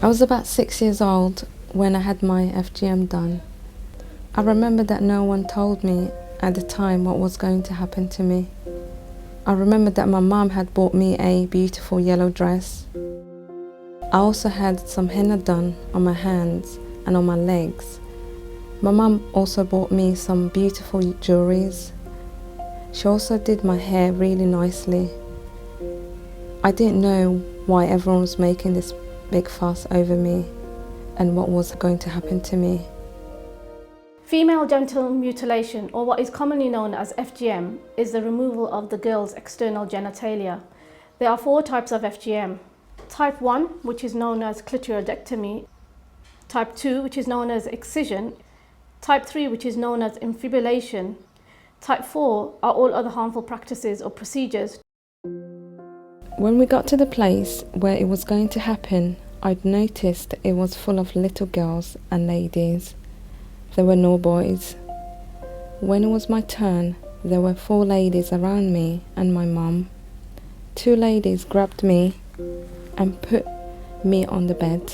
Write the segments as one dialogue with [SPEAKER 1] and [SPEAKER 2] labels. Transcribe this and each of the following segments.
[SPEAKER 1] I was about 6 years old when I had my FGM done. I remember that no one told me at the time what was going to happen to me. I remember that my mum had bought me a beautiful yellow dress. I also had some henna done on my hands and on my legs. My mum also bought me some beautiful jewelries. She also did my hair really nicely. I didn't know why everyone was making this big fuss over me and what was going to happen to me.
[SPEAKER 2] Female genital mutilation, or what is commonly known as FGM, is the removal of the girl's external genitalia. There are 4 types of FGM. Type 1, which is known as clitoridectomy. Type 2, which is known as excision. Type 3, which is known as infibulation. Type 4 are all other harmful practices or procedures.
[SPEAKER 1] When we got to the place where it was going to happen, I'd noticed it was full of little girls and ladies. There were no boys. When it was my turn, there were 4 ladies around me and my mum. 2 ladies grabbed me and put me on the bed.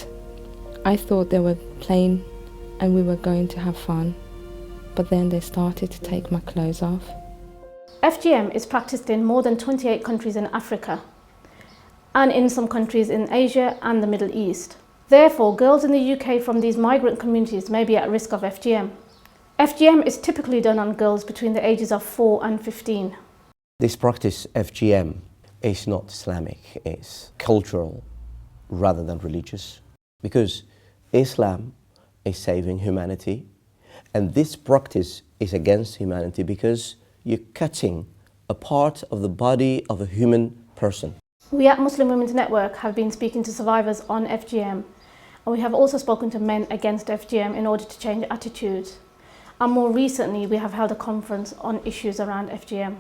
[SPEAKER 1] I thought they were playing and we were going to have fun, but then they started to take my clothes off.
[SPEAKER 2] FGM is practiced in more than 28 countries in Africa and in some countries in Asia and the Middle East. Therefore, girls in the UK from these migrant communities may be at risk of FGM. FGM is typically done on girls between the ages of 4 and 15.
[SPEAKER 3] This practice, FGM, is not Islamic, it's cultural rather than religious, because Islam is saving humanity, and this practice is against humanity because you're cutting a part of the body of a human person.
[SPEAKER 2] We at Muslim Women's Network have been speaking to survivors on FGM, and we have also spoken to men against FGM in order to change attitudes. And more recently, we have held a conference on issues around FGM.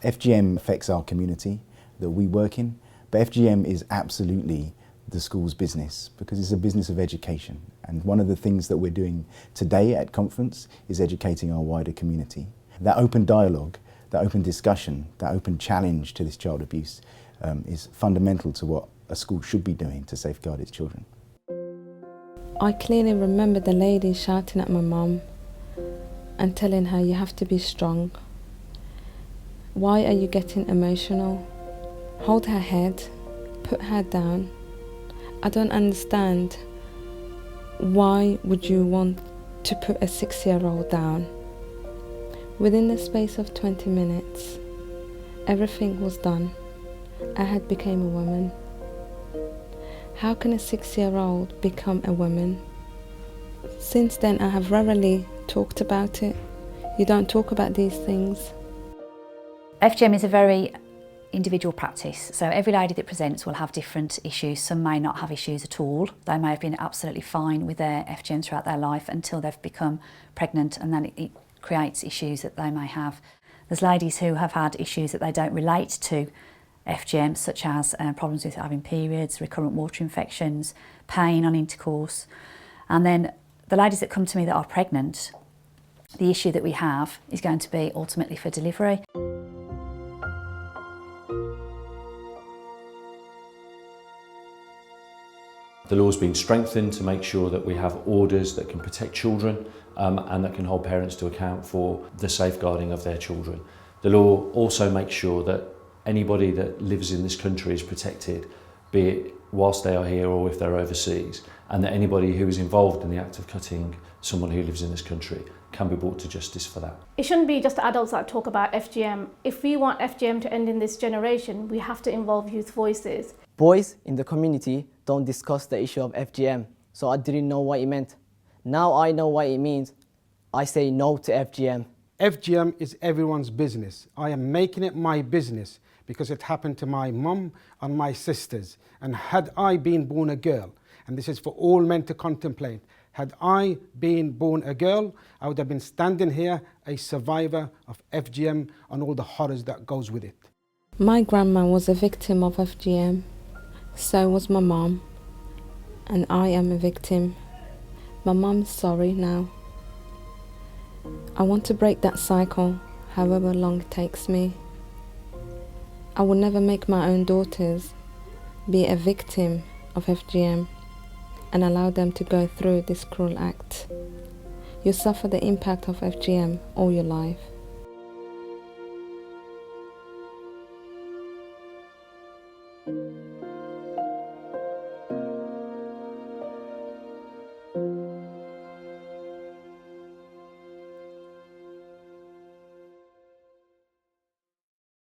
[SPEAKER 4] FGM affects our community that we work in, but FGM is absolutely the school's business because it's a business of education. And one of the things that we're doing today at conference is educating our wider community. That open dialogue, that open discussion, that open challenge to this child abuse is fundamental to what a school should be doing to safeguard its children.
[SPEAKER 1] I clearly remember the lady shouting at my mum and telling her, "You have to be strong. Why are you getting emotional? Hold her head, put her down. I don't understand. Why would you want to put a 6-year-old down?" Within the space of 20 minutes, everything was done. I had become a woman. How can a 6-year-old become a woman? Since then, I have rarely talked about it. You don't talk about these things.
[SPEAKER 5] FGM is a very individual practice, so every lady that presents will have different issues. Some may not have issues at all. They may have been absolutely fine with their FGM throughout their life until they've become pregnant, and then it creates issues that they may have. There's ladies who have had issues that they don't relate to FGM, such as problems with having periods, recurrent water infections, pain on intercourse. And then the ladies that come to me that are pregnant, the issue that we have is going to be ultimately for delivery.
[SPEAKER 6] The law's been strengthened to make sure that we have orders that can protect children and that can hold parents to account for the safeguarding of their children. The law also makes sure that anybody that lives in this country is protected, be it whilst they are here or if they're overseas, and that anybody who is involved in the act of cutting someone who lives in this country can be brought to justice for that.
[SPEAKER 2] It shouldn't be just adults that talk about FGM. If we want FGM to end in this generation, we have to involve youth voices.
[SPEAKER 7] Boys in the community don't discuss the issue of FGM, so I didn't know what it meant. Now I know what it means. I say no to FGM.
[SPEAKER 8] FGM is everyone's business. I am making it my business because it happened to my mum and my sisters. And had I been born a girl, and this is for all men to contemplate, had I been born a girl, I would have been standing here a survivor of FGM and all the horrors that goes with it.
[SPEAKER 1] My grandma was a victim of FGM. So was my mum. And I am a victim. My mum's sorry now. I want to break that cycle, however long it takes me. I will never make my own daughters be a victim of FGM. and allow them to go through this cruel act. You suffer the impact of FGM all your life.